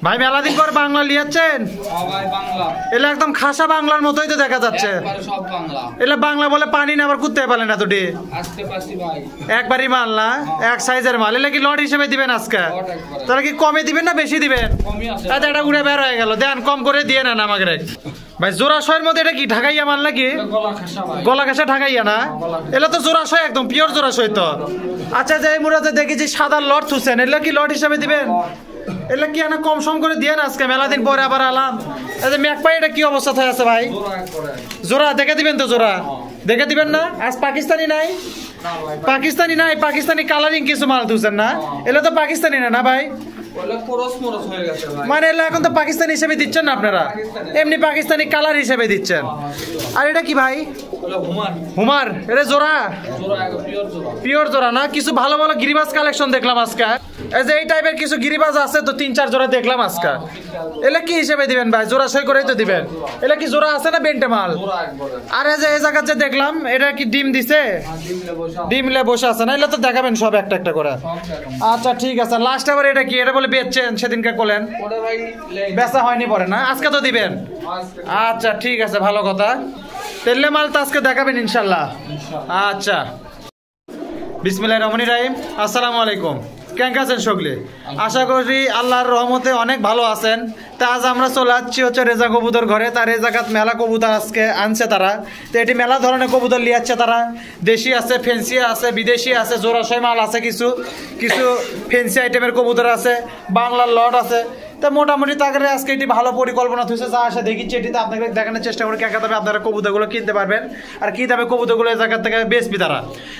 ভাই মেলা দিন পর বাংলা লিয়াচ্ছেন? এলা একদম খাসা বাংলার মতোই তো দেখা যাচ্ছে। এলা বাংলা বলে পানি না আবার কুত্তে পারলেন না তোটি একবারই মাল না এক সাইজের মাল। এলা কি লট হিসেবে দিবেন আজকে? তাহলে কি কমে দিবেন না বেশি দিবেন? এটা উড়ে বের হয়ে গেল, দেন কম করে দিয়ে নেন আমাকে। ভাই জোড়াশয়ের মধ্যে এটা কি ঢাকাইয়া মাল নাকি? গলা ঘাসা ঢাকাইয়া না? এলা তো জোড়াশয় একদম পিওর জোড়াশয় তো। আচ্ছা যে মুরাতে দেখেছি সাদা লট থুছেন, এলা কি লট হিসেবে দিবেন? এলা কি না কম সম করে দিয়ে না আজকে মেলা দিন পরে আবার আলাম। ম্যাক পাই এটা কি অবস্থা হয়ে আছে ভাই? জোড়া দেখে দিবেন তো? জোড়া দেখে দিবেন না? আজ পাকিস্তানি নাই? পাকিস্তানি নাই, পাকিস্তানি কালারিং কিছু মাল তুলছেন না? এলা তো পাকিস্তানি না ভাই, মানে এলা এখন তো পাকিস্তানি হিসেবে দিচ্ছেন না আপনারা, এমনি পাকিস্তানি কালার হিসেবে দিচ্ছেন। আর এটা কি ভাই? হুমার। এটা জোড়া পিওর জোড়া না? কিছু ভালো ভালো গিরিবাজ কালেকশন দেখলাম আজকে। এই যে এই টাইপের কিছু গিরিবাজ আছে তো 3-4 জোড়া দেখলাম আজকে। এলা কি হিসেবে দিবেন ভাই? জোড়া সই করেই তো দিবেন। এলা কি জোড়া আছে না বেন্টে মাল? আর এই যে এই জায়গা যে দেখলাম এটা কি ডিম দিছে? ডিমলে বসে আছে না? এলা তো দেখাবেন সব একটা একটা করে। আচ্ছা ঠিক আছে। লাস্ট আবার এটা কি? এটা বলে বেচছেন সেদিনকে বলেন বেচা হয়নি পরে না? আজকে তো দিবেন? আচ্ছা ঠিক আছে, ভালো কথা। তেলে মাল তো আজকে দেখাবেন ইনশাল্লাহ। আচ্ছা বিসমিল্লাহির রহমানির রহিম। আসসালামু আলাইকুম। কেমন আছেন সকলে? আশা করি আল্লাহর রহমতে অনেক ভালো আছেন। তা আজ আমরা চলে যাচ্ছি হচ্ছে রেজা কবুতর ঘরে। তার এই জায়গাত মেলা কবুতর আজকে আনছে তারা। তো এটি মেলা ধরনের কবুতর লিয়াচ্ছে তারা। দেশি আছে, ফেন্সি আছে, বিদেশি আছে, জোড়াশয় মাল আছে, কিছু কিছু ফেন্সি আইটেমের কবুতর আছে, বাংলার লট আছে। তো মোটামুটি তাকে আজকে এটি ভালো পরিকল্পনা হয়েছে, যা আসে দেখিচ্ছি এটিতে আপনাকে দেখানোর চেষ্টা করি কাকা দামে আপনারা কবুতরগুলো কিনতে পারবেন আর কী দামে কবুতরগুলো এই জায়গা থেকে বেচবি তারা।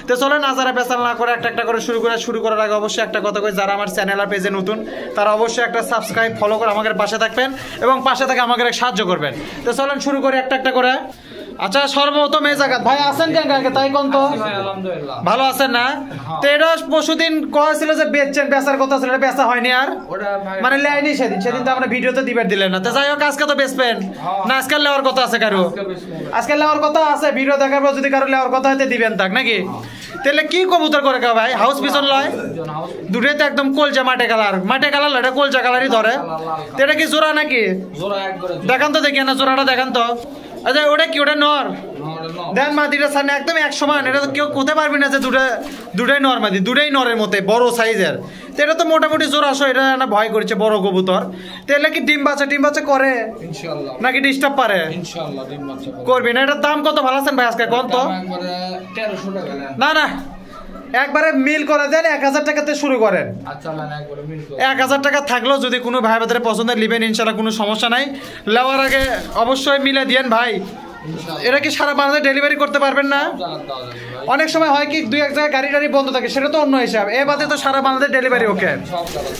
তো চলেন আজারা পেছাল না করে একটা একটা করে শুরু করার আগে অবশ্যই একটা কথা কই, যারা আমার চ্যানেল আর পেজে নতুন তারা অবশ্যই একটা সাবস্ক্রাইব ফলো করে আমাদের পাশে থাকবেন এবং পাশে থেকে আমাদের সাহায্য করবেন। তো চলেন শুরু করি একটা একটা করে। আচ্ছা সর্বপ্রথম এই জায়গা ভাই আছেন কেন কালকে? তাই কোন তো ভালো আছেন না? তো এটা পরশুদিন কয়েছিল যে বেচছেন, বেচার কথা ছিল, বেচা হয়নি আর মানে লেয়নি সেদিন তো আমরা ভিডিওতে দিবেন দিলেন না। তো যাই হোক আজকে তো বেচবেন না? আজকাল লেওয়ার কথা আছে কারো? আজকাল লেওয়ার কথা আছে, ভিডিও দেখার পর যদি কারো লেওয়ার কথা হইতে দিবেন থাক নাকি? তাহলে কি কবুতর করে কা ভাই? হাউস পিছন লয় দুটোই তো একদম কলজা মাঠে কালার এটা কলজা কালারই ধরে। তো এটা কি জোড়া নাকি? দেখান তো দেখি না জোড়াটা দেখান তো। আচ্ছা ওটা কি? ওটা নর? দেন মাদিটা সামনে একদম এক সমান। এটা তো কেউ কোথায় পারবি না যে দুটাই নর মাদি, দুটাই নরের মতে বড় সাইজের। তো এটা তো মোটামুটি জোড়াশো। এটা না ভয় করছে বড় কবুতর। তাহলে কি ডিম বাচ্চা করে নাকি ডিস্টার্ব পারে? করবি না? এটার দাম কত ভালো আছেন ভাই আজকে কোন তো? না না একবারে মিল করে দেন, 1000 টাকাতে শুরু করেন। 1000 টাকা থাকলেও যদি কোনো ভাই বাজারে পছন্দের লিবেন ইনশাল্লাহ, কোনো সমস্যা নাই। লেওয়ার আগে অবশ্যই মিলে দিয়েন ভাই। এটা কি সারা বাংলাদেশ ডেলিভারি করতে পারবেন না? অনেক সময় হয় কি 2-1 জায়গায় গাড়ি টাড়ি বন্ধ থাকে, সেটা তো অন্য হিসাব। এ বাদে তো সারা বাংলাদেশ ডেলিভারি ওকে।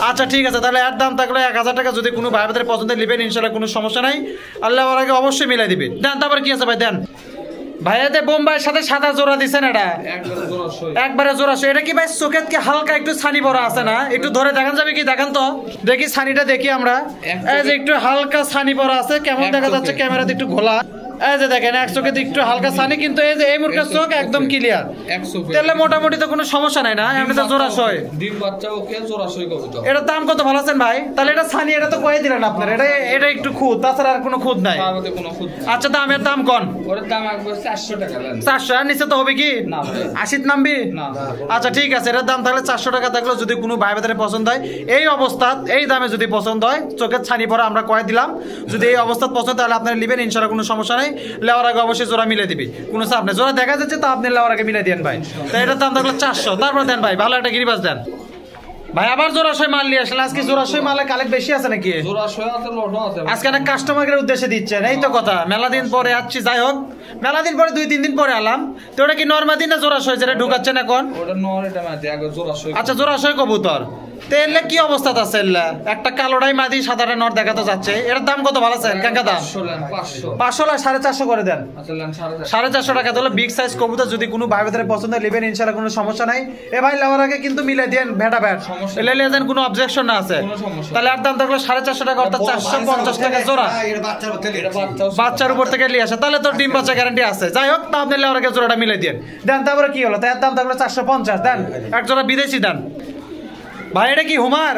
আচ্ছা ঠিক আছে, তাহলে এর দাম থাকলে 1000 টাকা যদি কোনো ভাই বাজারে পছন্দের লিবেন ইনশাল্লাহ কোনো সমস্যা নাই। আল্লাহ আগে অবশ্যই মিলে দিবে। দেন তারপরে কি আছে ভাই? দেন ভাইয়াতে বোম্বাইয়ের সাথে সাদা জোড়া দিচ্ছেন, এটা একবারে জোড়াশো। এটা কি ভাই চোখের কি হালকা একটু ছানি বড় আছে না? একটু ধরে দেখান যাবে কি? দেখান তো দেখি ছানিটা দেখি আমরা। এই যে একটু হালকা ছানি বড় আছে, কেমন দেখা যাচ্ছে ক্যামেরাতে একটু ঘোলা। এই যে দেখেন এক চোখে একটু হালকা ছানি, কিন্তু এই যে এই মুরগির চোখ একদম ক্লিয়ার। তাহলে মোটামুটি তো কোনো সমস্যা নাই না? এমনি তো জোড়াশয় ডিম বাচ্চা ওকে জোড়াশয় কবুতর। এটার দাম কত ভালো আছেন ভাই? তাহলে এটা ছানি, এটা তো কয়ে দিলেন আপনার। এটা একটু খুদ, তাছাড়া আর কোনো খুদ নাই। আচ্ছা দামের দাম কোন? ওটার দাম 400 টাকা। 400 আর নিচে তো হবে কি? না ভাই 80 নামবি না। আচ্ছা ঠিক আছে, এটার দাম তাহলে 400 টাকা থাকলো। যদি কোনো ভাই বাজারে পছন্দ হয় এই অবস্থা এই দামে যদি পছন্দ হয়, চোখের ছানি পরে আমরা কয়ে দিলাম, যদি এই অবস্থা পছন্দ তাহলে আপনারা নেবেন ইনশাআল্লাহ, কোনো সমস্যা নাই। লেওয়ার আগে অবশ্যই জোড়া মিলে দিবি, কোনো চাপ নেই। জোড়া দেখা যাচ্ছে তো আপনি লেওয়ার আগে মিলে দেন ভাই। তো এটার দাম থাকলো 400। তারপর দেন ভাই ভালো একটা গিরিবাজ দেন ভাই। আবার জোড়াশয় মাল নিয়ে আসলে আজকে জোড়াশয় মালে কালেক্ট বেশি আছে নাকি? আজকে একটা কাস্টমারের উদ্দেশ্যে দিচ্ছেন, এই তো কথা। মেলা দিন পরে আসছি, যাই হোক মেলা দিন পরে 2-3 দিন পরে আলাম। তো ওটা কি নরমাদি না জোড়াশয় যেটা ঢুকাচ্ছেন এখন? আচ্ছা জোড়াশয় কবুতর। তেলে কি অবস্থা আছে? একটা কালোটাই মাদি, সাদাটা নর দেখাতে যাচ্ছে। এটার দাম কত ভালো আছেন কাকা? দাম 500 না 450 করে দেন। 450 টাকা। তাহলে বিগ সাইজ কবুতর যদি কোনো ভাই বাজারে পছন্দ নেবেন ইনশাআল্লাহ, কোনো সমস্যা নাই। এ ভাই লেওয়ার আগে কিন্তু মিলে দেন ভেটা ভ্যাট, লেলে দেন, কোনো অবজেকশন না আছে। তাহলে এর দাম থাকলো 450 টাকা, অর্থাৎ 450 টাকা জোড়া। বাচ্চার উপর থেকে নিয়ে আসে, তাহলে তো ডিম বাচ্চা গ্যারান্টি আছে। যাই হোক তা আপনি লেওয়ার আগে জোড়াটা মিলে দেন। দেন তারপরে কি হলো? তার দাম থাকলো 450। দেন এক জোড়া বিদেশি দেন ভাই। এটা কি হুমার?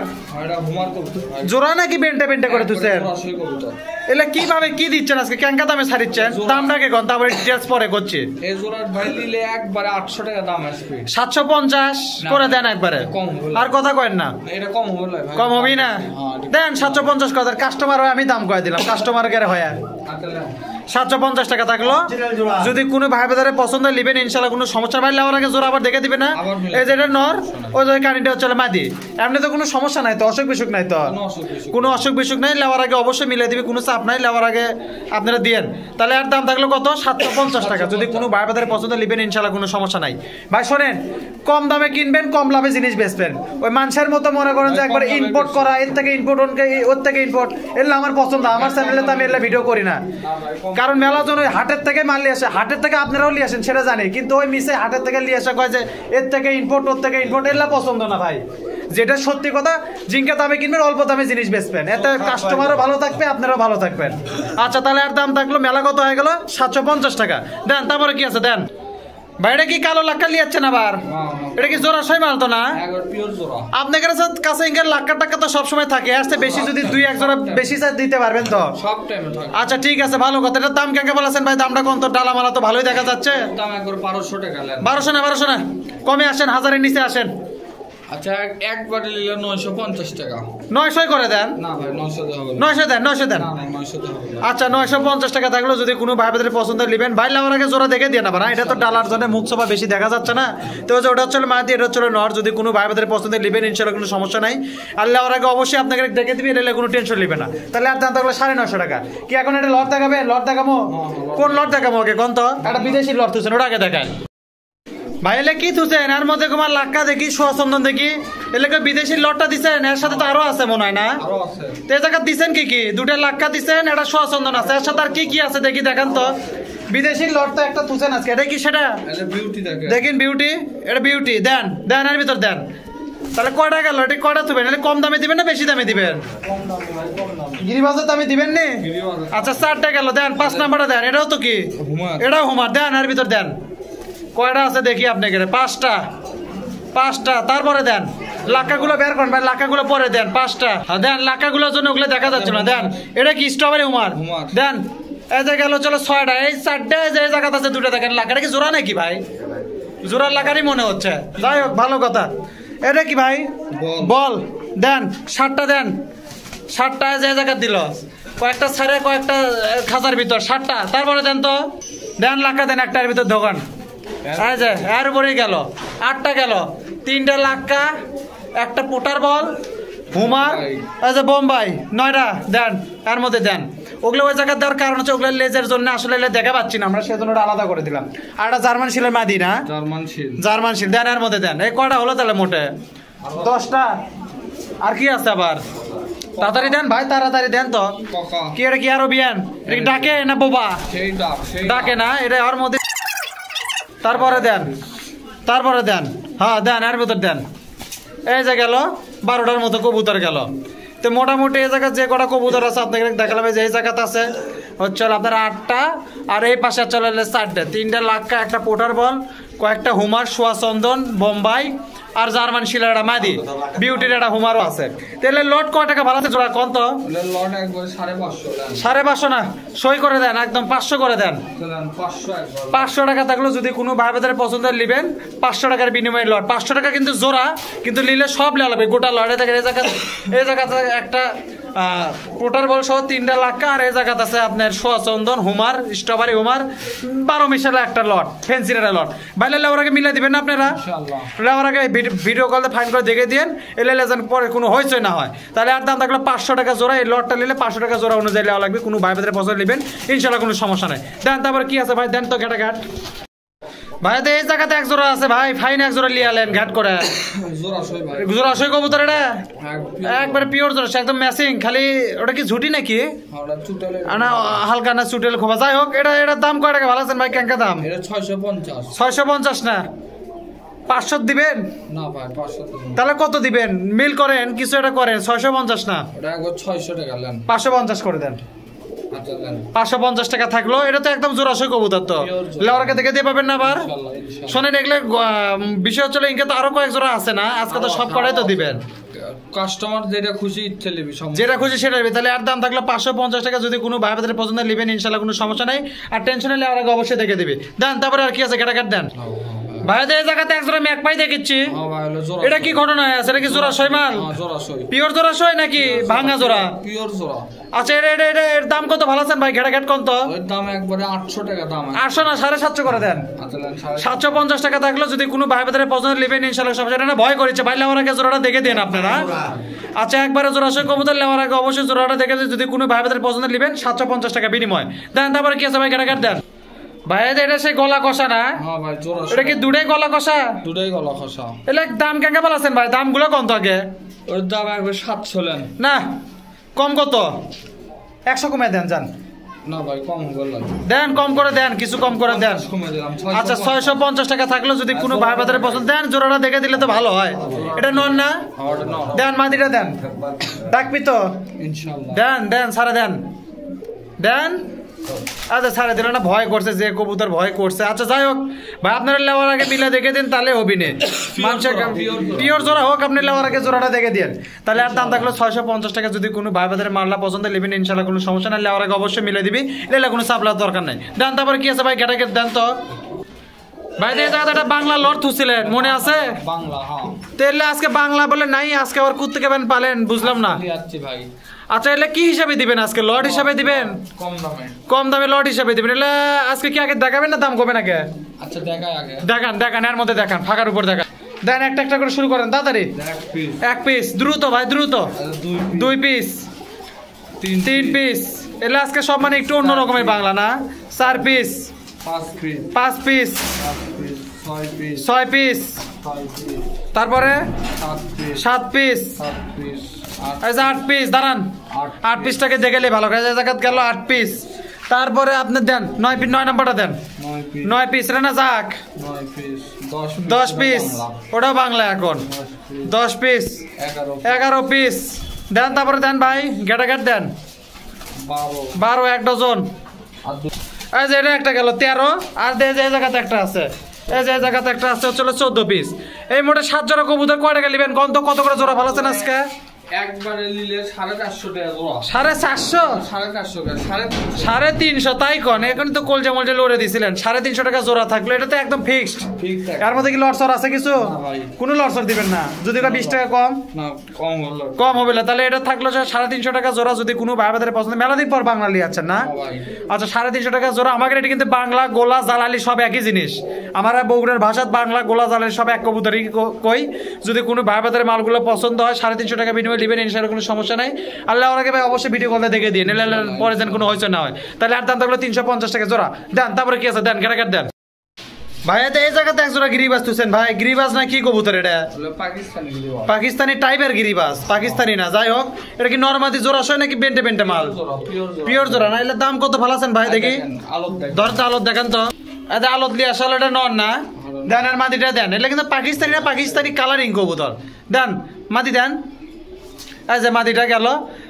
জোড়া নাকি বেন্টে বেন্টে করে তুলছেন? এলে কিভাবে কি দিচ্ছেন আজকে? কেঙ্কা দামে ছাড়িচ্ছেন? দামটা কে কোন? তারপরে ডিটেলস পরে করছি। এই জোড়া ভাই নিলে একবারে 800 টাকা দাম আসবে। 750 করে দেন একবারে, আর কথা কয়েন না। এটা কম হবে ভাই, কম হবেই না। দেন 750 কথা। কাস্টমার হয় আমি দাম কয়ে দিলাম, কাস্টমার কে হয় 750 টাকা থাকলো। যদি কোনো ভাই বাজারে পছন্দ নেবেন ইনশাআল্লাহ কোনো সমস্যা ভাই। লেওয়ার আগে জোড়া আবার দেখে দিবে না। এই যে এটা নর, ওই যে কানিটা হচ্ছে মাদি। এমনি তো কোনো সমস্যা নাই তো, অসুখ বিসুখ নাই তো, কোনো অসুখ বিসুখ নাই। লেওয়ার আগে অবশ্যই মিলে দিবে, কোনো চাপ নাই। লেওয়ার আগে আপনারা দিয়েন। তাহলে এর দাম থাকলো কত? 750 টাকা। যদি কোনো ভাই বাজারে পছন্দ নেবেন ইনশাআল্লাহ কোনো সমস্যা নাই। ভাই শোনেন, কম দামে কিনবেন, কম লাভে জিনিস বেচবেন। ওই মানুষের মতো মনে করেন যে একবার ইম্পোর্ট করা, এর থেকে ইম্পোর্ট, ওর থেকে ইম্পোর্ট, এগুলো আমার পছন্দ। আমার চ্যানেলে তো আমি এগুলো ভিডিও করি না, কারণ মেলা জন ওই হাটের থেকে মাল নিয়ে আসে। হাটের থেকে আপনারাও নিয়ে আসেন সেটা জানি, কিন্তু ওই মিশে হাটের থেকে নিয়ে আসা কয় যে এর থেকে ইম্পোর্ট, ওর থেকে ইম্পোর্ট, এগুলো পছন্দ না ভাই। যেটা সত্যি কথা, জিঙ্কা দামে কিনবেন, অল্প দামে জিনিস বেচবেন, এতে কাস্টমারও ভালো থাকবে, আপনারাও ভালো থাকবেন। আচ্ছা, তাহলে আর দাম থাকলো মেলা কত হয়ে গেল? 750 টাকা। দেন, তারপরে কি আছে দেন। ভাই এটা কি কালো লাক্কা লিয়াচ্ছেন আবার? এটা কি জোড়া ছয় মাল তো না? আপনার কাছে ইনকার লাক্কা টাক্কা তো সবসময় থাকে, আসতে বেশি যদি 2-1 জোড়া বেশি চাই দিতে পারবেন তো? আচ্ছা ঠিক আছে, ভালো কথা। এটার দাম কেমন বলেছেন ভাই? দামটা কোন? তো ডালা মালা তো ভালোই দেখা যাচ্ছে। 1200 টাকা। 1200 না, কমে আসেন, 1000-এর নিচে আসেন। আচ্ছা, একবারে নিলে 950 টাকা। 900 করে দেন। না ভাই, 900 হবে। 900 দেন, 900 দেন। না না, 900 হবে। আচ্ছা, 950 টাকা থাকলো। যদি কোনো ভাই বাজারে পছন্দ নেবেন, ভাই লাওয়ার আগে জোড়া দেখে দিয়ে না ভাই। এটা তো ডালার জন্য মুখ সভা বেশি দেখা যাচ্ছে না তো, ওটা হচ্ছে মাদি, এটা হচ্ছে নর। যদি কোনো ভাই বাজারে পছন্দ নেবেন ইনশাআল্লাহ কোনো সমস্যা নাই। আর লাওয়ার আগে অবশ্যই আপনাকে দেখে দিবি, এলে কোনো টেনশন নেবে না। তাহলে আর দাম থাকলো 950 টাকা। কি এখন এটা লট দেখাবে? লট দেখাবো? কোন লট দেখাবো? ওকে কোন? তো একটা বিদেশি লট তুলছেন, ওটা আগে দেখায় ভাই। এলে কি তুলছেন? এর মধ্যে তোমার লাক্কা দেখি, সুচন্দন দেখি, এলাকা বিদেশি লটটা দিচ্ছেন। এর সাথে তো আরো আছে মনে হয় না? এই জায়গা দিচ্ছেন কি কি? 2টা লাক্কা দিচ্ছেন, এটা সুচন্দন আছে। এর সাথে আর কি কি আছে দেখি, দেখান তো। বিদেশি লট তো একটা তুলছেন আজকে, এটা কি সেটা? দেখেন বিউটি, এটা বিউটি। দেন দেন, এর ভিতর দেন। তাহলে কয়টা গেল? এটা কয়টা তুলবেন? এটা কম দামে দিবেন না বেশি দামে দিবেন? গিরিবাজের দামে দিবেন নি? আচ্ছা, 4টা গেল। দেন 5 নাম্বারটা দেন। এটাও তো কি? এটাও হুমার। দেন এর ভিতর দেন। কয়টা আছে দেখি আপনাকে? 5টা। তারপরে দেন লাক্কাগুলো বের করেন ভাই, লাক্কাগুলো পরে দেন। 5টা দেন। লাক্কাগুলোর জন্য ওগুলো দেখা যাচ্ছে না। দেন, এটা কি স্ট্রবেরি হুমার? দেন। এই যে গেল, চলো 6টা। এই 4টা যে জায়গাতে আছে 2টা দেখেন। লাক্কাটা কি জোড়া নাকি ভাই? জোড়ার লাক্কারই মনে হচ্ছে। যাই হোক, ভালো কথা। এটা কি ভাই? বল। দেন 7টা দেন। 7টা যে জায়গা দিল, কয়েকটা ছাড়ে কয়েকটা খাঁচার ভিতর। 7টা। তারপরে দেন তো। দেন লাক্কা দেন, একটার ভিতর দোকান। এর উপরেই গেল 8টা গেল। 3টা লাক্কা, একটা পোটার বল, হুমার, বোম্বাই। 9টা দেন, এর মধ্যে দেন। ওগুলো ওই জায়গায় দেওয়ার কারণ হচ্ছে ওগুলো লেজের জন্য আসলে দেখা পাচ্ছি না আমরা, সেজন্য ওটা আলাদা করে দিলাম। আর একটা জার্মান শিলের মাদি না? জার্মান শিল। দেন এর মধ্যে দেন। এই কয়টা হলো তাহলে মোটে? 10টা। আর কি আছে আবার? তাড়াতাড়ি দেন ভাই, তাড়াতাড়ি দেন তো। কি এটা কি আরো বিয়ান? এটা ডাকে না বোবা? ডাকে না, এটা ওর মধ্যে। তারপরে দেন, তারপরে দেন। হ্যাঁ দেন, এর ভিতর দেন। এই যে গেল 12টার মতো কবুতর গেল। তো মোটামুটি এই জায়গায় যে কটা কবুতর আছে আপনাকে দেখালাম। যে এই জায়গাতে আছে হচ্ছে আপনার 8টা, আর এই পাশে চলে 4টা। 3টা লাক্কা, একটা পোটার বল, কয়েকটা হুমার, সুচন্দন, বোম্বাই, আর জার্মান শিলের একটা মাদি, বিউটির একটা হুমারও আছে। তাহলে লট কয় টাকা ভালো আছে জোড়া কোন? তো 550 না, সই করে দেন একদম 500 করে দেন। 500 টাকা থাকলো। যদি কোনো ভাই বাজারে পছন্দ নেবেন 500 টাকার বিনিময়ে লট। 500 টাকা কিন্তু জোড়া, কিন্তু নিলে সব লেওয়া লাগবে গোটা লট। এই জায়গাতে একটা পোটার বল সহ 3টা লাক্কা, আর এই জায়গাতে আছে আপনার সুচন্দন, হুমার, স্ট্রবেরি হুমার, 12 মিশালে একটা লট, ফেন্সির একটা লট। বাইলে লেওয়ার আগে মিলাই দিবেন না আপনারা? লেওয়ার আগে ভিডিও কলে ফাইন করে দেখে দিন, এলে যেন পরে কোনো হইচই না হয়। তাহলে আর দাম থাকলে 500 টাকা জোড়া। এই লটটা নিলে 500 টাকা জোড়া অনুযায়ী লেওয়া লাগবে। কোনো ভাই বাজারে পছন্দ নেবেন ইনশাল্লাহ কোনো সমস্যা নেই। দেন তারপরে কি আছে ভাই? দেন তো ঘাটা ঘাট ভাই। এই জায়গাতে 1 জোড়া আছে ভাই, ফাইন 1 জোড়া লিয়ে আলেন ঘাট করে। জোড়া সই কবুতর এটা একবারে পিওর জোড়া, একদম ম্যাচিং। খালি ওটা কি ঝুটি নাকি না হালকা না চুটেল খোবা? যাই হোক, এটার দাম কয় টাকা ভালো আছেন ভাই? কেঙ্কা দাম? 650 না, 500 দিবেন না ভাই? 500 তাহলে কত দিবেন? মিল করেন, কিছু এটা করেন। 650 না, 600 টাকা নেন। 550 করে দেন। 550 টাকা থাকলো। এটা তো একদম জোড়াশয় কবুতর, তো লেওয়ারকে দেখে দিয়ে পাবেন না আবার? শোনেন, এগুলো বিষয় হচ্ছিল ইনকে তো আরো কয়েক জোড়া আছে না, আজকে তো সব কটাই তো দিবেন। কাস্টমার যেটা খুশি ইচ্ছে নেবে, যেটা খুশি সেটা নেবে। তাহলে আর দাম থাকলো 550 টাকা, যদি কোনো ভাই বাজারে পছন্দ নেবেন ইনশাল্লাহ কোনো সমস্যা নাই। আর টেনশন হলে আর আগে অবশ্যই দেখে দিবে। দেন তারপরে আর কি আছে, কাটাকাট দেন ভাইদের। এই জায়গাতে একজোড়া ম্যাক পাই দেখেছি, এটা কি ঘটনা আছে? এটা কি জোড়া সই মাল? পিওর জোড়া সই নাকি ভাঙা জোড়া? পিওর জোড়া। আচ্ছা এর দাম কত ভালো আছেন ভাই? ঘেটাঘাট কত? দাম একবারে 800 টাকা দাম। 800 না 750 করে দেন। 750 টাকা থাকলো যদি কোনো ভাই বাজারে পছন্দ নেবেন ইনশাল্লাহ সমস্যা না। ভয় করেছে ভাই, লেওয়ার আগে জোড়াটা দেখে দেন আপনারা। আচ্ছা একবারে জোড়া সই কবুতর লেওয়ার আগে অবশ্যই জোড়াটা দেখে যদি কোনো ভাই বাজারে পছন্দ নেবেন 750 টাকা বিনিময় দেন। তারপরে কি আছে ভাই? ঘেটাঘাট দেন ভাই। এটা সেই গলা কষা না? হ্যাঁ ভাই জোড়া। এটা কি দুটাই গলা কষা? দুটাই গলা কষা। এলে দাম কেঙ্গা বলাছেন ভাই? দামগুলো কত আগে? ওর দাম একবার 700 লেন। না কম কত? 100 কমে দেন যান। না ভাই কম বললাম। দেন কম করে দেন, কিছু কম করে দেন। কমে দিলাম। আচ্ছা 650 টাকা থাকলো যদি কোনো ভাই বাজারে পছন্দ দেন, জোড়াটা দেখে দিলে তো ভালো হয়। এটা নন না? দেন মাদিটা দেন, ডাকবি তো? ইনশাআল্লাহ দেন দেন সারা দেন দেন। আচ্ছা সারা দিল না, ভয় করছে যে কবুতর ভয় করছে। আচ্ছা যাই হোক ভাই, আপনারা লেওয়ার আগে মিলে দেখে দিন, তাহলে হবি না। মানুষের পিওর জোড়া হোক, আপনি লেওয়ার আগে জোড়াটা দেখে দিন, তাহলে আর দাম থাকলো 650 টাকা। যদি কোনো ভাই বাজারে মাল্লা পছন্দ নেবেন ইনশাল্লাহ কোনো সমস্যা না, লেওয়ার আগে অবশ্যই মিলে দিবি, এলে কোনো সাপ্লার দরকার নাই। দেন তারপরে কি আছে ভাই? গেটাকে দেন তো ভাই। এই জায়গাটা একটা বাংলা লট থুছিলেন, মনে আছে? বাংলা হ্যাঁ। তাহলে আজকে বাংলা বলে নাই, আজকে আবার কুত্তে কেবেন পালেন, বুঝলাম না। ভাই আচ্ছা এলে কি হিসাবে দিবেন আজকে? লট হিসাবে দিবেন? কম দামে। কম দামে লট হিসাবে দিবেন। এলে আজকে কি আগে দেখাবেন না দাম কমেন আগে? আচ্ছা দেখাই আগে। দেখান দেখান, এর মধ্যে দেখান, ফাঁকার উপর দেখান। দেন একটা একটা করে শুরু করেন তাড়াতাড়ি। এক পিস দ্রুত ভাই, দ্রুত। 2 পিস, 3 পিস। এলে আজকে সব মানে একটু অন্য রকমের বাংলা না? 4 পিস, 5 পিস, 6 পিস, তারপরে 7 পিস, 8 পিস। দাঁড়ান, 8 পিসটাকে দেখেলে ভালো করে। জায়গাত গেল 8 পিস। তারপরে আপনি দেন 9 নাম্বারটা দেন। 9 পিস রে না যাক। 10 পিস, ওটাও বাংলা এখন। 10 পিস, 11 পিস দেন। তারপরে দেন ভাই গেটাঘাট দেন 12, 1 ডজন। এই যে এটা একটা গেল 13। আর এই জায়গাতে একটা আছে, এই যে জায়গাতে একটা আছে হচ্ছে 14 পিস। এই মোটে 7 জোড়া কবুতর কয় টাকা নেবেন? কত করে জোড়া ভালো আছেন আজকে? একবারে নিলে 450 টাকা জোড়া। 450? 450 টাকা, 350। তাই কোন এখন তো কলজা মলজা লড়ে দিছিলেন। 350 টাকা জোড়া থাকলো, এটা তো একদম ফিক্সড। এর মধ্যে কি লটসর আছে কিছু? কোনো লটসর দিবেন না? যদি 20 টাকা কম? না কম হলো, কম হবে না। তাহলে এটা থাকলো 350 টাকা জোড়া। যদি কোনো ভাই বাজারে পছন্দ, মেলাদিন পর বাংলা লিয়ে আছেন না? আচ্ছা 350 টাকা জোড়া। আমাকে এটা কিন্তু বাংলা গোলা জালালি সব একই জিনিস। আমার বগুড়ার ভাষাত বাংলা গোলা জালালি সব এক কবুতরই কই। যদি কোনো ভাই বাজারে মালগুলো পছন্দ হয় 350 টাকা বিনিময়ে দিবেন ইনশাআল্লাহ, কোনো সমস্যা নাই। আল্লাহ ওরাকে ভাই অবশ্যই ভিডিও কলে দেখে দিয়ে নিলে পরে যেন কোনো হয়েছে না হয়। তাহলে আর দাম থাকলো 350 টাকা জোড়া। দেন তারপরে কি আছে? দেন গেটাঘাট দেন ভাই। এই জায়গাতে এক জোড়া গিরিবাজ তুছেন ভাই। গিরিবাজ না কি কবুতর এটা? পাকিস্তানি। পাকিস্তানি টাইপের গিরিবাজ, পাকিস্তানি না। যাই হোক, এটা কি নরমাদি জোড়া সয় নাকি বেন্টে বেন্টে মাল? পিওর জোড়া না? এলে দাম কত ভালো আছেন ভাই? দেখি ধরতে আলোত দেখান তো। এটা আলোত লিয়ে আসলে এটা নর না? দেন আর মাদিটা দেন। এটা কিন্তু পাকিস্তানি না, পাকিস্তানি কালারিং কবুতর। দেন মাদি দেন। এই যে মাদিটা গেল।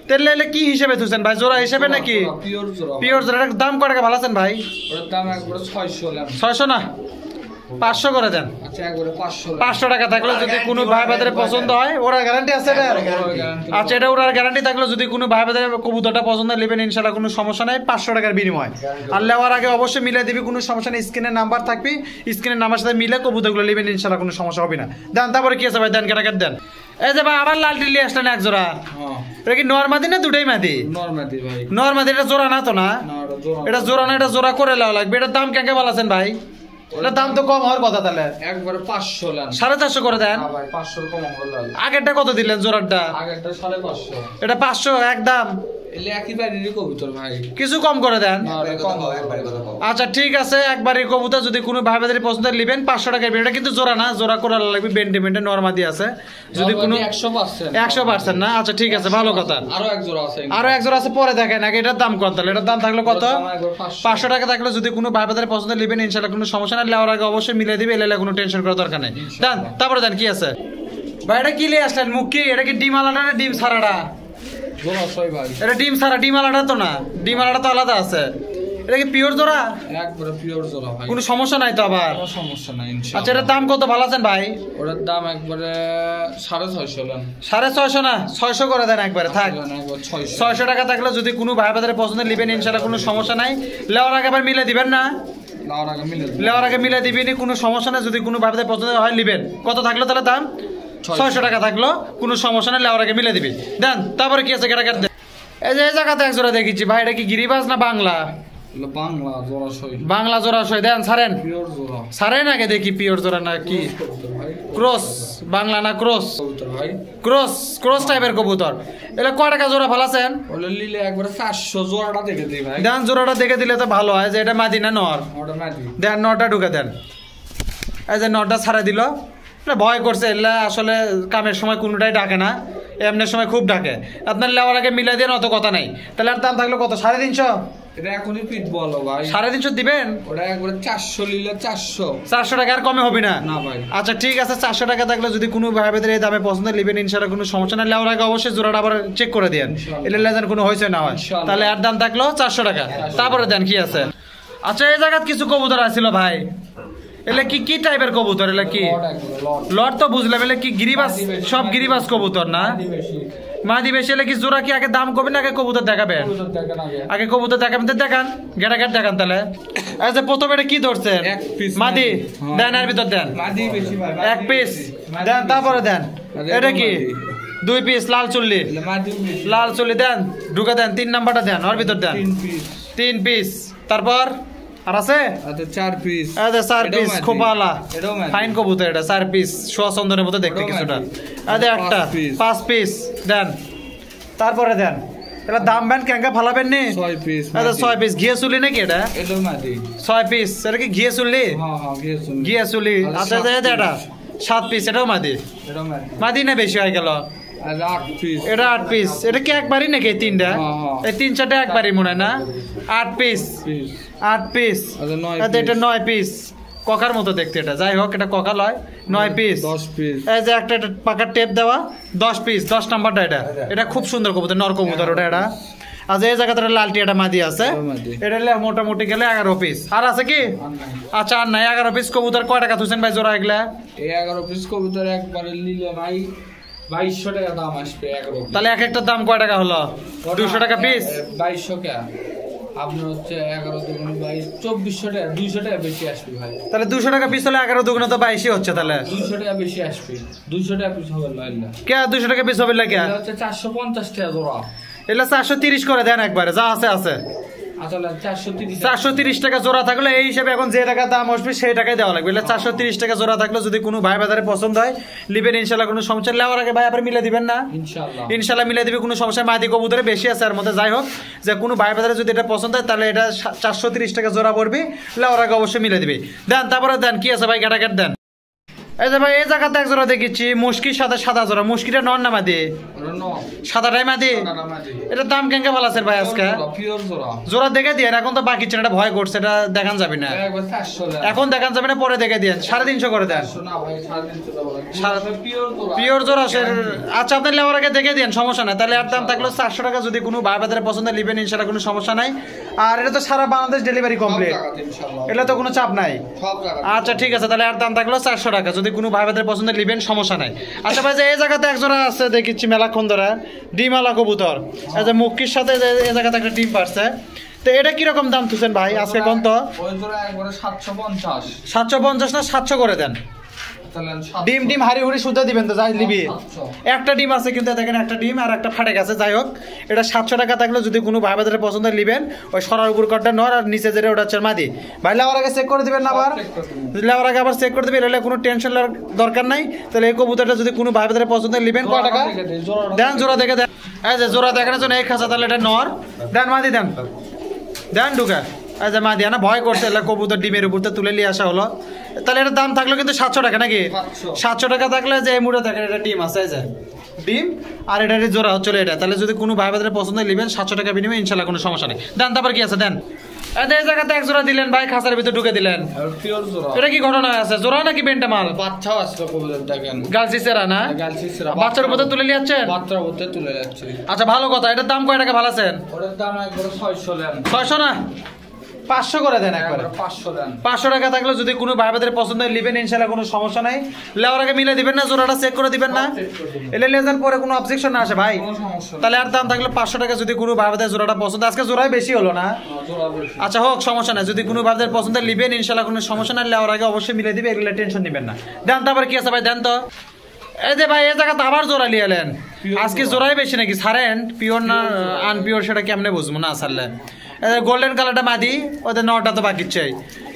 তাহলে এলে কি হিসেবে থুছেন ভাই? জোড়া হিসেবে নাকি? পিওর জোড়া। দাম কয় টাকা ভালো আছেন ভাই? দাম একবারে 600। 600 না 500 করে দেন। আচ্ছা একবারে 500 টাকা থাকলো যদি কোনো ভাই বাজারে পছন্দ হয়, ওরা গ্যারান্টি আছে এটা? আচ্ছা এটা ওরা গ্যারান্টি থাকলো যদি কোনো ভাই বাজারে কবুতরটা পছন্দ নেবেন ইনশাআল্লাহ কোনো সমস্যা নাই। 500 টাকার বিনিময়। আর লেওয়ার আগে অবশ্যই মিলে দিবি, কোনো সমস্যা নেই। স্ক্রিনের নাম্বার থাকবি, স্ক্রিনের নাম্বার সাথে মিলে কবুতরগুলো নেবেন ইনশাআল্লাহ, কোনো সমস্যা হবে না। দেন তারপরে কি আছে ভাই? দেন গেটাঘাট দেন। এই যে ভাই আবার লাল টিলি আসলেন এক জোড়া। এটা কি নরমাদি না দুটাই মাদি? নরমাদি ভাই। নরমাদি। এটা জোড়া না তো না? এটা জোড়া না, এটা জোড়া করে লাও লাগবে। এটার দাম কেমন ভালো আছেন ভাই? এটার দাম তো কম হওয়ার কথা। তাহলে একবারে 500 লান। 450 করে দেন। ভাই 500 কম হলো। আগেরটা কত দিলেন জোড়াটা? আগেরটা 550। এটা 500 একদম। এলে একবারই কবুতর ভাই, কিছু কম করে দেন। কম হবে। আচ্ছা ঠিক আছে, একবারই কবুতর যদি কোনো ভাই বাজারে পছন্দ নেবেন 500 টাকা। এটা কিন্তু জোড়া না, জোড়া করে লাগবে। বেন্টে বেন্টে নরমাদি আছে। যদি কোনো 100% না? আচ্ছা ঠিক আছে, ভালো কথা। আরো এক জোড়া আছে, আরো এক জোড়া আছে, পরে দেখেন আগে এটার দাম কত। তাহলে এটার দাম থাকলো কত? 500 টাকা থাকলে যদি কোনো ভাই বাজারে পছন্দ নেবেন ইনশাআল্লাহ কোনো সমস্যা না। লেওয়ার আগে অবশ্যই মিলে দিবে, এলে কোনো টেনশন করার দরকার নেই। দেন তারপরে দেন কি আছে ভাই? এটা কি লিয়ে আসলেন? মুখ কি? এটা কি ডিম আলাদা না ডিম ছাড়াটা? জোড়া ছয় ভাই। এটা ডিম ছাড়া, ডিম আলাদা তো না? ডিম আলাদা তো আলাদা আছে। এটা কি পিওর জোড়া? একবারে পিওর জোড়া ভাই, কোনো সমস্যা নাই তো আবার? কোনো সমস্যা নাই আচ্ছা, ইনশাআল্লাহ। এটার দাম কত ভালো আছেন ভাই? ওটার দাম একবারে 650 লেন। 650 না, 600 করে দেন একবারে থাক। একবার 600 600 টাকা থাকলে যদি কোনো ভাই বাজারে পছন্দ নেবেন ইনশাআল্লাহ, কোনো সমস্যা নাই। লেওয়ার আগে আবার মিলে দিবেন না? লাউর আগে মিলে দিবেন। লেওয়ার আগে মিলে দিবেন, কোনো সমস্যা নাই। যদি কোনো ভাই বাজারে পছন্দ হয় নেবেন। কত থাকলো তাহলে দাম? 600 টাকা থাকলো, কোনো সমস্যা নাই। লেওয়ার আগে মিলে দিবি দেন। তারপরে কি আছে কেটাকার দেন। এই যে এই জায়গাতে এক জোড়া দেখেছি ভাই, এটা কি গিরিবাজ না বাংলা? এগুলো বাংলা জোড়া সই, বাংলা জোড়া সই দেন, ছাড়েন পিওর জোড়া। ছাড়েন আগে দেখি পিওর জোড়া না কি কবুতর ভাই, ক্রস, বাংলা না ক্রস? কবুতর ভাই, ক্রস, ক্রস টাইপের কবুতর। এটা কয় টাকা জোড়া ফালাছেন? ওগুলো নিলে একবারে 400 জোড়াটা দেখে দিই ভাই। দেন জোড়াটা দেখে দিলে তো ভালো হয়, যে এটা মাদি না নর। ওটা মাটি দেন নটা ঢুকে দেন। এই যে নটা ছাড়া দিল, এটা ভয় করছে। এগুলা আসলে কামের সময় কোনোটাই ডাকে না, এমনের সময় খুব ডাকে। আপনার লেওয়ার আগে মিলাই দিয়ে অত কথা নাই। তাহলে আর দাম থাকলো কত? 350? এটা এখনই পিট বলো ভাই। 350 দিবেন? ওটা একবারে 400 নিলে 400। 400 টাকা আর কমে হবে না? না ভাই। আচ্ছা ঠিক আছে, 400 টাকা থাকলে যদি কোনো ভাই ভাইদের এই দামে পছন্দ নেবেন ইনশাআল্লাহ, কোনো সমস্যা না। লেওয়ার আগে অবশ্যই জোড়াটা আবার চেক করে দেন, এটা লেজার কোনো হয়েছে না হয়। ইনশাআল্লাহ। তাহলে আর দাম থাকলো 400 টাকা। তারপরে দেন কি আছে। আচ্ছা, এই জায়গাত কিছু কবুতর আছিল ভাই, এলে কি কি টাইপের কবুতর? এলে কি লট একবারে লট। লট তো বুঝলাম, এলে কি গিরিবাস? সব গিরিবাস কবুতর না? মাটি বেশি। মাদি বেশি। এলে কি জোড়া কি আগে দাম করবেন না আগে কবুতর দেখাবেন? কবুতর দেখেন আগে। আগে কবুতর দেখাবেন তো দেখান, গেটাঘাট দেখান তাহলে। এই যে প্রথমে এটা কি ধরছেন? এক piece মাদি। হ্যাঁ। দেন এর ভিতর দেন মাটি বেশি ভাই, এক পিস দেন। তারপরে দেন এটা কি? 2 পিস লাল চুল্লি। মাটি বেশি। লাল চুল্লি দেন, ঢুকে দেন। 3 নাম্বারটা দেন, ওর ভিতর দেন 3 পিস। 3 পিস। তারপর আর আছে? আচ্ছা 4 পিস। এই যে 4 পিস খুব ভালো এটাও মাটি। ফাইন কবুতর। এটা 4 পিস সোয়া চন্দনের মতো দেখতে ওটাও কিছুটা। মাটি। এই যে একটা 5 পিস দেন। তারপরে দেন এটা দাম ব্যান কেঙ্গা ফালাবেন নি? 6 পিস। আচ্ছা 6 পিস ঘিয়ে চুলি নাকি এটা? এটাও মাটি। 6 পিস এটা কি ঘিয়ে চুলি? হ্যাঁ হ্যাঁ গিয়েছি। ঘিয়ে চুলি। আচ্ছা এটা 7 পিস। এটাও মাদি। এটাও মাটি। মাদি না বেশি হয়ে গেল? আর 8 পিস। এটা 8 পিস। এটা কি একবারই নাকি এই তিনটা? হ্যাঁ। এই 3-4টা একবারই মনে হয় না? 8 পিস। পিস। 8 পিস। আচ্ছা 9 এটা 9 পিস। ককার মতো দেখতে এটা, যাই হোক এটা ককাল হয়। 9 পিস। 10 পিস। এই যে একটা পাকার টেপ দেওয়া 10 পিস। 10 নাম্বারটা এটা। এটা খুব সুন্দর কবুতর, নর কবুতর ওটা। এটা আচ্ছা এই জায়গাতে লালটি একটা মাদি আছে, এটা মোটামুটি গেলে 11 পিস। আর আছে কি? আচ্ছা আর নাই। 11 পিস কবুতর কয় টাকা তুলছেন ভাই জোড়া এগুলা? এই 11 পিস কবুতর একবারে নিলে ভাই 2200 টাকা দাম আসবে 11 পিস। তাহলে এক একটার দাম কয় টাকা হলো? 200 টাকা পিস। 2200 টাকা। আপনার হচ্ছে 11 দুগুণ 22, 2400 টাকা। 200 টাকা বেশি আসবে ভাই। তাহলে 200 টাকা পিস হলে 11 দুগুণে তো 22 হচ্ছে। তাহলে 200 টাকা বেশি আসবে। 200 টাকা পিস হবে লাইলা। কে 200 টাকা পিস হবে লাগে? এটা হচ্ছে 450 টাকা জোড়া। এগুলা 430 করে দেন একবারে, যা আছে আছে। আসলে 430 430 টাকা জোড়া থাকলে এই হিসেবে এখন যে টাকা দাম আসবে সেই টাকায় দেওয়া লাগবে। 430 টাকা জোড়া থাকলে যদি কোনো ভাই বাজারে পছন্দ হয় লিবেন ইনশাল্লাহ, কোনো সমস্যা। লেওয়ার আগে ভাই আবার মিলে দিবেন না? ইনশাআল্লাহ ইনশাল্লাহ মিলে দিবে, কোনো সমস্যা। মাদি কবুতরে বেশি আছে এর মধ্যে। যাই হোক, যে কোনো ভাই বাজারে যদি এটা পছন্দ হয় তাহলে এটা 430 টাকা জোড়া পড়বে। লেওয়ার আগে অবশ্যই মিলে দিবে। দেন তারপরে দেন কি আছে ভাই, গেটাঘাট দেন। এই যে ভাই এই জায়গাতে এক জোড়া দেখেছি মুশকির সাথে সাদা জোড়া। মুশকিটা নর না মাদি? সাদাটাই মাদি। এটার দাম কেঙ্কা ভালো আছে ভাই আজকে? পিওর জোড়া। জোড়া দেখে দিয়ে এখন তো বাকি চেনাটা ভয় করছে, এটা দেখান যাবে না একবার 400 টাকা। এখন, দেখান যাবে না, পরে দেখে দিন। 350 করে দেন। না ভাই 350 টাকা বলে। পিওর জোড়া। পিওর জোড়া। আচ্ছা আপনি লেওয়ার আগে দেখে দিন, সমস্যা নাই। তাহলে আর দাম থাকলো 400 টাকা। যদি কোনো ভাই বাজারে পছন্দ লিবেন ইনশাআল্লাহ, কোনো সমস্যা নাই। আর এটা তো সারা বাংলাদেশ ডেলিভারি কমপ্লিট, এটা তো কোনো চাপ নাই। সব টাকা। আচ্ছা ঠিক আছে, তাহলে আর দাম থাকলো 400 টাকা। যদি কোনো ভাই বাজারে পছন্দ লিবেন সমস্যা নাই। আচ্ছা ভাই যে এই জায়গাতে এক জোড়া আছে দেখেছি মেলাক্ষণ ধরে, ডিমালা কবুতর। এই যে মুক্তির সাথে এই জায়গাতে একটা ডিম পারছে। তো এটা কিরকম দাম তুলছেন ভাই আজকে কোন তো? ওই জোড়া একবারে 750। 750 না 700 করে দেন। ডিম ডিম হারি হুড়ি শুদ্ধ দিবেন তো, যাই লিবি। একটা ডিম আছে কিন্তু দেখেন, একটা ডিম আর একটা ফাটে গেছে। যাই হোক, এটা 700 টাকা থাকলে যদি কোনো ভাই বাজারে পছন্দ লিবেন, ওই সরার উপর কটটা নর আর নিচে যেটা ওটা হচ্ছে মাদি। ভাই লেওয়ার আগে চেক করে দিবেন না আবার? লেওয়ার আগে আবার চেক করে দিবেন, এলে কোনো টেনশন দরকার নাই। তাহলে এই কবুতরটা যদি কোনো ভাই বাজারে পছন্দ লিবেন কয় টাকা দেন? জোড়া দেখে দেন। এই যে জোড়া দেখানোর জন্য এই খাঁচা, তাহলে এটা নর দেন। মাদি দেন, দেন ঢুকা। এই যে মাদি না ভয় করছে, এলে কবুতর ডিমের উপর তো তুলে নিয়ে আসা হলো। তাহলে এটার দাম থাকলো কিন্তু 700 টাকা নাকি? 700 টাকা থাকলে যে এই মুড়ে দেখেন এটা ডিম আছে, এই যে ডিম আর এটা জোড়া হচ্ছে এটা। তাহলে যদি কোনো ভাই বাজারে পছন্দ নেবেন 700 টাকা বিনিময়ে ইনশাল্লাহ, কোনো সমস্যা নেই। দেন তারপর কি আছে দেন। এই জায়গাতে এক জোড়া দিলেন ভাই, খাঁচার ভিতরে ঢুকে দিলেন। পিওর জোড়া। এটা কি ঘটনা আছে? জোড়া নাকি বেন্টা মাল? বাচ্চাও আসলো কবুতর দেখেন। গালসিসেরা না? গালসিসরা। বাচ্চার উপর তুলে নিয়ে যাচ্ছেন? বাচ্চার উপর তুলে যাচ্ছে। আচ্ছা ভালো কথা। এটার দাম কয় টাকা ভালো আছেন? ওটার দাম একবারে 600 লেন। 600 না 500 করে দেন একবারে। 500 দেন। 500 টাকা থাকলে যদি কোনো ভাই বাদের পছন্দ হয় নেবেন ইনশাআল্লাহ, কোনো সমস্যা নাই। লেওয়ার আগে মিলে দিবেন না, জোড়াটা চেক করে দিবেন না, এলে লেজার পরে কোনো অবজেকশন না আসে ভাই। তাহলে আর দাম থাকলে 500 টাকা যদি কোনো ভাই বাদের জোড়াটা পছন্দ, আজকে জোড়াই বেশি হলো না? আচ্ছা হোক, সমস্যা নাই। যদি কোনো ভাইদের পছন্দ নেবেন ইনশাআল্লাহ, কোনো সমস্যা নাই। লেওয়ার আগে অবশ্যই মিলে দিবে, এগুলো টেনশন নেবেন না। দেন তারপর কি আছে ভাই, দেন তো। এই যে ভাই, এই জায়গাতে আবার জোড়া নিয়ে এলেন, আজকে জোড়াই বেশি নাকি? ছাড়েন, পিওর না আনপিওর সেটা কেমনে বুঝবো না ছাড়লে। গোল্ডেন কালারটা মাদি, ওদের 9টা তো বাকি চাই।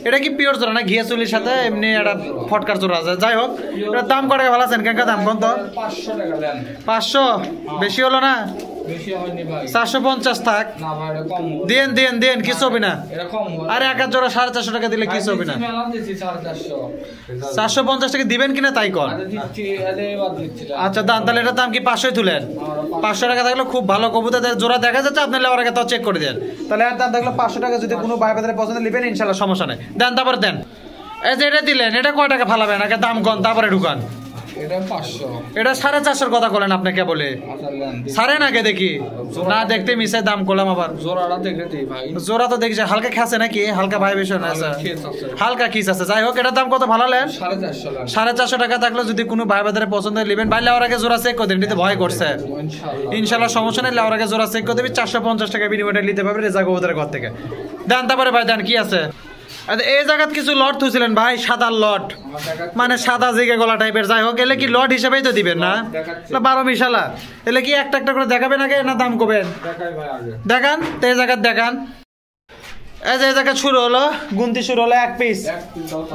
এটা কি পিওর জোড়া না ঘিয়া চুলির সাথে এমনি একটা ফটকার জোড়া আছে? যাই হোক, এটার দাম কত টাকা ভালো আছেন? কেন দাম কোন তো? 500 টাকা দেন। 500 বেশি হলো না? বেশি হয়নি ভাই। 450 থাক। না ভাই, এটা কম হবে। দেন দেন দেন, কিছু হবে না। এটা কম হবে। আরে এক জোড়া 450 টাকা দিলে কিছু হবে না। মেলা দিছি 450। 450 টাকা দিবেন কিনা তাই কর। আরে দিচ্ছি, আরে বাদ দিচ্ছি। আচ্ছা দাম, তাহলে এটার দাম কি 500 তুলেন? 500 টাকা থাকলে খুব ভালো কবুতর জোড়া দেখা যাচ্ছে, আপনার লেওয়ার আগে তাও চেক করে দেন। তাহলে এর দাম থাকলে 500 টাকা, যদি কোনো ভাই বাজারে পছন্দ নেবেন ইনশাআল্লাহ, সমস্যা নেই। দেন তারপর দেন। এই যে এটা দিলেন, এটা কয় টাকা ফালাবেন? আগে দাম কন, তারপরে ঢুকান। এটা 500। এটা 450 কথা বলেন আপনাকে বলে। আচ্ছা দেন। সারেন আগে দেখি, না দেখতে মিশে দাম করলাম আবার। জোড়াটা দেখে দিই ভাই। জোড়া তো দেখছি হালকা খাসে নাকি, হালকা ভাইব্রেশন আছে, হালকা কিস আছে। যাই হোক, এটার দাম কত ফালালেন? 450 টাকা। 450 টাকা থাকলে যদি কোনো ভাই বাজারে পছন্দ নেবেন ভাই, লেওয়ার আগে জোড়া চেক করে দেন। নিতে ভয় করছে ইনশাল্লাহ, সমস্যা নেই। লেওয়ার আগে জোড়া চেক করে দেবে, 450 টাকা বিনিময়ে নিতে পারবে রেজা কবুতরের ঘর থেকে। দেন তারপরে ভাই, দেন কি আছে। এই জায়গাত কিছু লট থুছিলেন ভাই, সাদা লট, মানে সাদা জিগে গলা টাইপের। যাই হোক, এলে কি লট হিসেবেই তো দিবেন না? 12 মিশালা, এলে কি একটা একটা করে দেখাবেন আগে না দাম করবেন? দেখান তো, এই জায়গাত দেখান। এই যে এই জায়গা শুরু হলো, গুনতি শুরু হলো 1 পিস।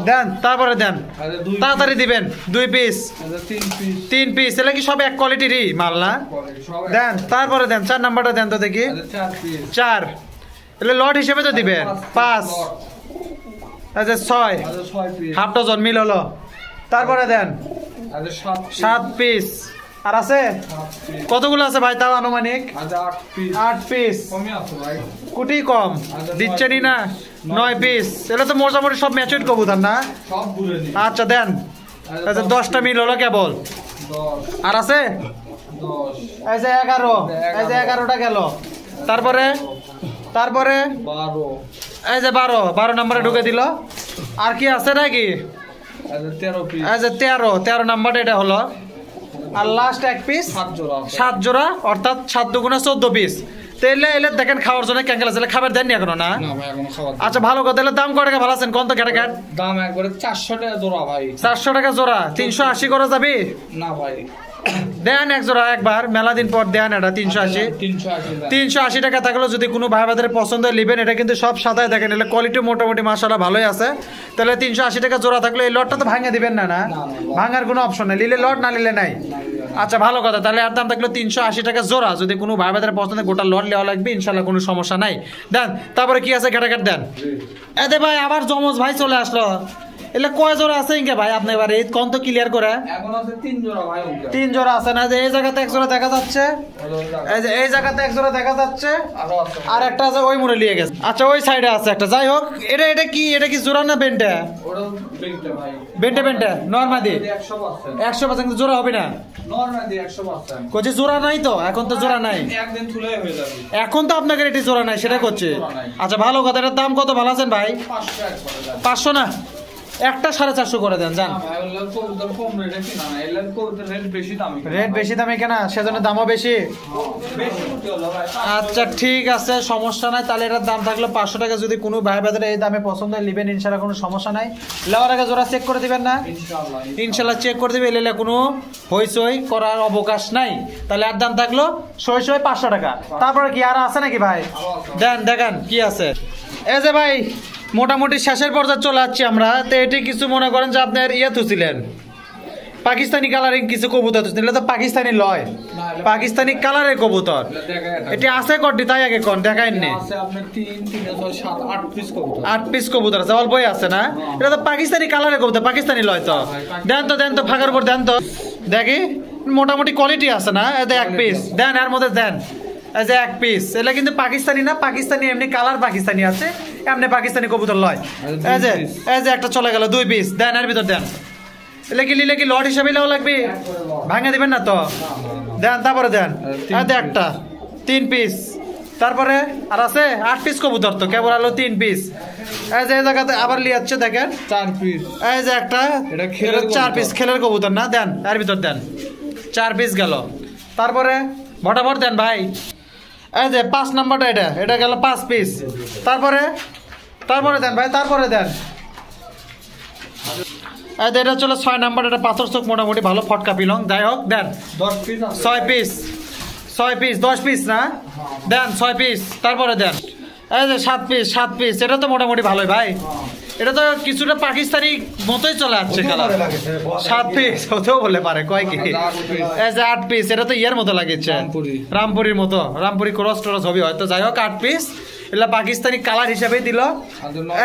দেন তারপরে দেন, তাড়াতাড়ি দিবেন। 2 পিস, 3 পিস, এলে কি সব এক কোয়ালিটিরই মাল না? দেন তারপরে দেন, 4 নাম্বারটা দেন তো দেখি। 4, এলে লট হিসেবে তো দিবেন। 5, 6, হাফ ডজন মিল হলো। তারপরে দেন 7 পিস। আর আছে কতগুলো আছে ভাই তাও আনুমানিক? 8 পিস। কুটি কম দিচ্ছেনই না। 9 পিস, এটা তো মোটামুটি সব ম্যাচুইড কবুতর না? আচ্ছা দেন, 10টা মিল হলো কেবল। আর আছে এই যে 11, এই যে 11টা গেল। তারপরে তারপরে 12, এই যে 12 নম্বরে ঢুকে দিল। আর কি আছে নাকি? এই যে 13 নাম্বারটা এটা হলো। আর লাস্ট 1 পিস, 7 জোড়া, অর্থাৎ 7 দুগুণা 14 পিস। তেলে এলে দেখেন খাওয়ার জন্য ক্যাঙ্কেল আছে, খাবার দেননি এখনো না? আচ্ছা ভালো কথা। এলে দাম কত টাকা ভালো আছেন কোন তো? ক্যাট দাম একবারে 400 টাকা জোড়া ভাই। 400 টাকা জোড়া, 380 করে যাবি? না ভাই, দেন এক জোড়া একবার, মেলা দিন পর দেন। এটা 380। 380 টাকা থাকলে যদি কোনো ভাই বাজারে পছন্দ নেবেন, এটা কিন্তু সব সাদায় দেখেন, এলে কোয়ালিটি মোটামুটি মাশাআল্লাহ ভালোই আছে। তাহলে 380 টাকা জোড়া থাকলে এই লটটা তো ভাঙে দিবেন না? না, ভাঙার কোনো অপশন নেই, নিলে লট না নিলে নাই। আচ্ছা ভালো কথা। তাহলে আর দাম থাকলো 380 টাকা জোড়া, যদি কোনো ভাই বাজারে পছন্দ গোটা লট নেওয়া লাগবে ইনশাল্লাহ, কোনো সমস্যা নাই। দেন তারপরে কি আছে, ঘাটাঘাট দেন। এতে ভাই আবার জমজ ভাই চলে আসলো। এলে কয় জোড়া আছে ইনকে ভাই আপনি এবারে কোন তো ক্লিয়ার করে? এখন আছে 3 জোড়া ভাই। 3 জোড়া আছে না? যে এই জায়গাতে 1 জোড়া দেখা যাচ্ছে, এই যে এই জায়গাতে 1 জোড়া দেখা যাচ্ছে, আর একটা আছে ওই মুড়ে নিয়ে গেছে। আচ্ছা ওই সাইডে আছে একটা। যাই হোক, এটা কি জোড়া না বেন্টে? ওটা বেন্টে ভাই। বেন্টে নরমাদি 100%। 100% জোড়া হবে না? নরমাদি 100%। কোচে জোড়া নাই তো, এখন তো জোড়া নাই। একদিন তুলে হয়ে যাবে। এখন তো আপনাদের এটি জোড়া নাই, সেটা করছে। আচ্ছা ভালো কথা। এটার দাম কত ভালো আছেন ভাই? 500 না, একটা 450 করে দেন। যান, রেট বেশি দামে কেনা, সেজন্য দামও বেশি। আচ্ছা ঠিক আছে, সমস্যা নাই। তাহলে এটার দাম থাকলো 500 টাকা। যদি কোনো ভাই বাজারে এই দামে পছন্দ নেবেন ইনশাল্লাহ, কোনো সমস্যা নাই। লেওয়ার আগে জোড়া চেক করে দিবেন না? ইনশাল্লাহ চেক করে দিবে, এলে কোনো হইচই করার অবকাশ নাই। তাহলে আর দাম থাকলো 500 টাকা। তারপরে কি আর আছে নাকি ভাই? দেন দেখান কি আছে। এই যে ভাই মোটামুটি শেষের পর্যায়ে চলে যাচ্ছি আমরা। তো এটি কিছু মনে করেন যে আপনার ইয়ে তুছিলেন, পাকিস্তানি কালারিং কিছু কবুতর তুছিলেন। তো পাকিস্তানি লয়, পাকিস্তানি কালারের কবুতর। এটি আছে কটি তাই আগে কোন দেখাইনি? 8 পিস কবুতর আছে, অল্পই আছে না? এটা তো পাকিস্তানি কালারের কবুতর, পাকিস্তানি লয় তো। দেন তো ফাঁকার উপর দেন তো দেখি, মোটামুটি কোয়ালিটি আছে না? এতে 1 পিস দেন, এর মধ্যে দেন। এই যে 1 পিস, এটা কিন্তু পাকিস্তানি না, পাকিস্তানি এমনি কালার পাকিস্তানি আছে, এমনি পাকিস্তানি কবুতর লয়। এই যে একটা চলে গেল, 2 পিস দেন, এর ভিতর দেন। এলে কি লট হিসাবে লেও লাগবে, ভাঙে দিবেন না তো? দেন তারপরে দেন। একটা 3 পিস, তারপরে আর আছে 8 পিস কবুতর, তো কেবল আলো 3 পিস। এই যে এই জায়গাতে আবার লিয়াচ্ছে দেখেন 4 পিস। এই যে একটা এটা খেলের 4 পিস খেলের কবুতর না, দেন এর ভিতর দেন 4 পিস গেল। তারপরে ভটাভট দেন ভাই। এই যে 5 নাম্বারটা, এটা গেল 5 পিস। তারপরে দেন ভাই, তারপরে দেন। এই যে এটা চলো 6 নাম্বার, এটা পাথর চোখ মোটামুটি ভালো ফটকা পিলং, যাই হোক দেন 10 পিস। 6 পিস 10 পিস না, দেন 6 পিস। তারপরে দেন এই যে 7 পিস, এটা তো মোটামুটি ভালোই ভাই, এটা তো কিছুটা পাকিস্তানি মতোই চলে আসছে কালার। 7 পিস হতেও বলে পারে, কয় কি এই যে 8 পিস, এটা তো ইয়ের মতো লাগছে, রামপুরির মতো, রামপুরি ক্রস টরস হবে হয়তো, যাই হোক 8 পিস, এটা পাকিস্তানি কালার হিসেবে দিল।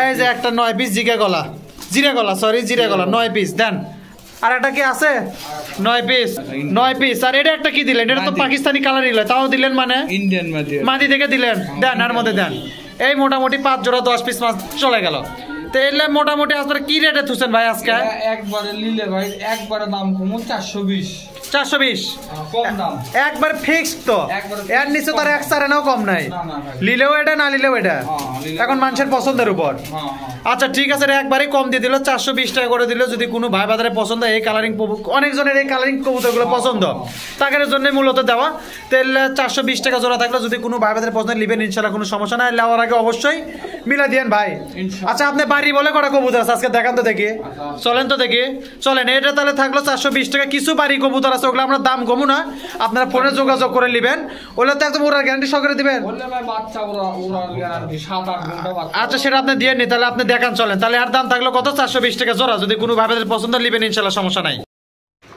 এই যে একটা 9 পিস জিরে গলা 9 পিস দেন। আর এটা কি আছে 9 পিস। আর এটা একটা কি দিলেন, এটা তো পাকিস্তানি কালারই লয়, তাও দিলেন মানে ইন্ডিয়ান মাদি থেকে দিলেন, দেন আর মধ্যে দেন। এই মোটামুটি 5 জোড়া 10 পিস মাছ চলে গেল। তো এলে মোটামুটি আপনারা কি রেটে থুছেন ভাই আজকে? একবারে নিলে ভাই একবারে দাম কম 420 কম দাম একবার ফিক্সড, তো এর নিচে তার 1 চারেনাও কম নাই, নিলেও এটা না নিলেও এটা, এখন মানুষের পছন্দের উপর। আচ্ছা ঠিক আছে, একবারই কম দিয়ে দিল, 420 টাকা করে দিল। যদি কোনো ভাই বাজারে পছন্দ, এই কালারিং অনেকজনের এই কালারিং কবুতরগুলো পছন্দ, তাদের জন্য মূলত দেওয়া। তাহলে 420 টাকা জোড়া থাকলে যদি কোনো ভাই বাজারে পছন্দ নেবেন ইনশাল্লাহ, কোনো সমস্যা নাই। নেওয়ার আগে অবশ্যই মিলা দিয়েন ভাই। আচ্ছা আপনি বাড়ি বলে কটা কবুতর আছে আজকে দেখান তো দেখি, চলেন তো দেখি, চলেন। এটা তাহলে থাকলো 420 টাকা। কিছু বাড়ি কবুতর আছে, ওগুলো আমরা দাম কমু না, আপনারা ফোনে যোগাযোগ করে নেবেন, ওগুলো তো একদম ওরা গ্যারান্টি সহকারে দিবেন। আচ্ছা সেটা আপনি দিয়ে নি, তাহলে আপনি দেখান, চলেন। তাহলে আর দাম থাকলো কত? 420 টাকা জোড়া। যদি কোনো ভাবে পছন্দ নেবেন ইনশাল্লাহ, সমস্যা নাই।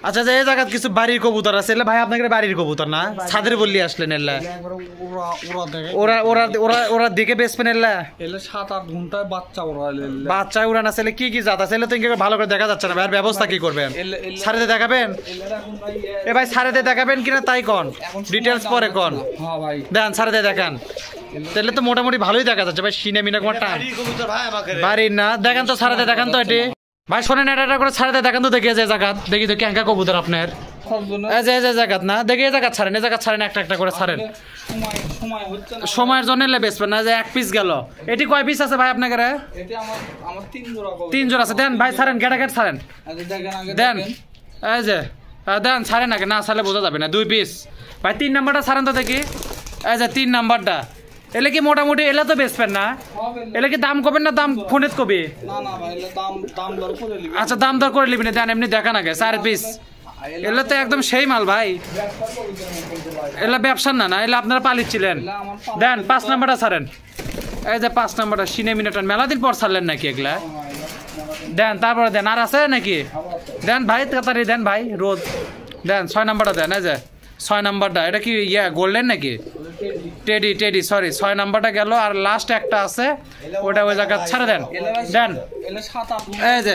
আচ্ছা যে এই জায়গায় কিছু বাড়ির কবুতর আছে, এলে ভাই আপনাকে বাড়ির কবুতর না, ছাদের বললি আসলেন, এলা ওরা দেখে বেসবেন, এলা 7-8 ঘন্টায় বাচ্চা উড়ান আছে, কি কি জাত আছে, তো ভালো করে দেখা যাচ্ছে না ভাই, ব্যবস্থা কি করবেন? ছাড়েতে দেখাবেন এ ভাই, ছাড়েতে দেখাবেন কিনা তাই কন, ডিটেলস পরে কন। দেন ছাড়েতে দেখান, তাহলে তো মোটামুটি ভালোই দেখা যাচ্ছে ভাই। সিনে মিনা কুমার টান বাড়ির না, দেখেন তো ছাড়েতে দেখান তো এটি ভাই। শোনেন এটা করে ছাড়েতে দেখান তো, দেখি যে জায়গা দেখি তো ক্যাঙ্কা কবুতর আপনার জায়গাত না, দেখি এই জায়গা ছাড়েন, এই জায়গা ছাড়েন, একটা করে ছাড়েন, সময়ের জন্য বেচবেন না। যে 1 পিস গেল, এটি কয় পিস আছে ভাই আপনার? 3 জোড়া আছে, দেন ভাই ছাড়েন, গেট ছাড়েন, দেন এই যে দেন ছাড়েন আগে, না ছাড়লে বোঝা যাবে না। 2 পিস ভাই, 3 নাম্বারটা ছাড়েন তো দেখি। এই যে 3 নাম্বারটা, এলে কি মোটামুটি এলে তো বেচবেন না? এলে কি দাম কবেন না দাম ফোনে কবি? আচ্ছা দাম দর করে নিবি না, দেন এমনি দেখান আগে 4 পিস। এলে তো একদম সেই মাল ভাই, এলে ব্যবসার না, এলে আপনারা পালিয়েছিলেন। দেন 5 নাম্বারটা ছাড়েন। এই যে 5 নাম্বারটা সিনে মিনিটন মেলা দিন পর ছাড়লেন নাকি এগুলা? দেন তারপরে দেন, আর আছে নাকি? দেন ভাই তাড়াতাড়ি দেন ভাই, রোদ দেন। 6 নাম্বারটা দেন। এই যে 6 নাম্বারটা, এটা কি গোল্ডেন নাকি? টেডি সরি, 6 নাম্বারটা গেল। আর লাস্ট একটা আছে, ওটা ওই জায়গা ছাড়ে দেন। দেন এই যে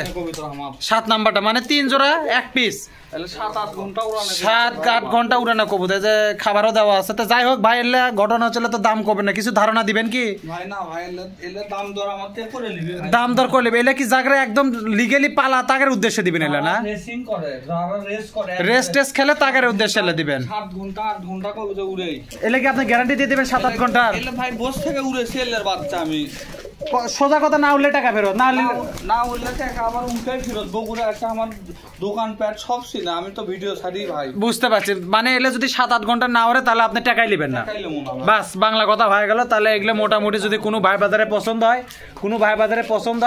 7 নাম্বারটা, মানে 3 জোড়া 1 পিস, 7-8 ঘন্টা উড়ানো কবুতর, যে খাবারও দেওয়া আছে। তো যাই হোক ভাই, এলে ঘটনা হচ্ছিল তো দাম করবেন না, কিছু ধারণা দিবেন কি? দাম দর করে এলে কি জায়গায় একদম লিগেলি পালা তাগের উদ্দেশ্যে দিবেন, এলে না রেস্ট টেস্ট খেলে তাগের উদ্দেশ্যে এলে দিবেন। এলে কি আপনি গ্যারান্টি দিয়ে দিবেন 7-8 ঘন্টার? ভাই বস থেকে উড়েছে এলের বাচ্চা, আমি সোজা কথা, না উঠলে টাকা ফেরত, না উঠলে টাকা আবার উল্টাই ফেরত। বগুড়া একটা আমার দোকান প্যাট সব ছিল, আমি তো ভিডিও ছাড়ি ভাই। বুঝতে পারছি, মানে এলে যদি 7-8 ঘন্টা না ওরে তাহলে আপনি টাকাই নেবেন না, বাস বাংলা কথা হয়ে গেল। তাহলে এগুলো মোটামুটি যদি কোনো ভাই বাজারে পছন্দ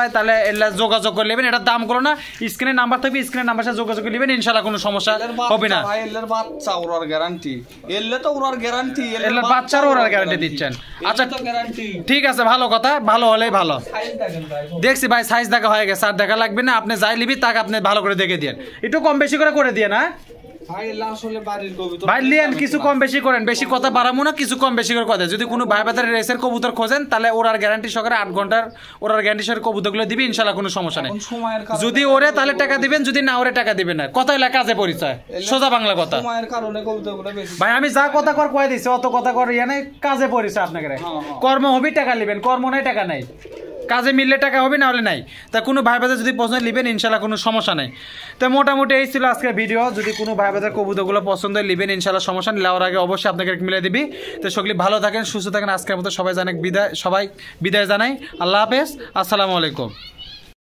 হয়, তাহলে এলে যোগাযোগ করে নেবেন। এটার দাম করো না, স্ক্রিনে নাম্বার থাকবে, স্ক্রিনের নাম্বার সাথে যোগাযোগ করে নেবেন, ইনশাল্লাহ কোনো সমস্যা হবে না। এলের বাচ্চা ওরার গ্যারান্টি, এলে তো ওরার গ্যারান্টি, এলে বাচ্চারও ওরার গ্যারান্টি দিচ্ছেন। আচ্ছা ঠিক আছে, ভালো কথা, ভালো হলেই ভালো। দেখছি ভাই সাইজ দেখা হয়ে গেছে, আর দেখা লাগবে না। আপনি যাই নিবি তাকে আপনি ভালো করে দেখে দিন, একটু কম বেশি করে দিয়ে না ভাই। লিয়েন কিছু কম বেশি করেন, বেশি কথা বাড়াবো না, কিছু কম বেশি করে কথা। যদি কোনো ভাই বাজারের রেসের কবুতর খোঁজেন, তাহলে ওরার গ্যারান্টি সহকারে 8 ঘন্টার ওরার গ্যারান্টি সহকারে কবুতরগুলো দিবি, ইনশাল্লাহ কোনো সমস্যা নেই। যদি ওরে তাহলে টাকা দিবেন, যদি না ওরে টাকা দিবেন না। কথা হলে কাজে পরিচয়, সোজা বাংলা কথা ভাই। আমি যা কথা কর কয়ে দিচ্ছি, অত কথা কর ইয়ে নাই, কাজে পরিচয় আপনাকে। কর্ম হবি টাকা নেবেন, কর্ম নাই টাকা নাই, কাজে মিললে টাকা হবে, না হলে নাই। তা কোনো ভাই বাজার যদি পছন্দ নেবেন ইনশাল্লাহ, কোনো সমস্যা নেই। তো মোটামুটি এই ছিল আজকের ভিডিও। যদি কোনো ভাই বাজার কবুতরগুলো পছন্দ হয় নেবেন ইনশাল্লাহ, সমস্যা নেই। নেওয়ার আগে অবশ্যই আপনাকে মিলে দিবি। তো সকলে ভালো থাকেন, সুস্থ থাকেন। আজকের মতো সবাই বিদায় জানাই। আল্লাহ হাফেজ, আসসালামু আলাইকুম।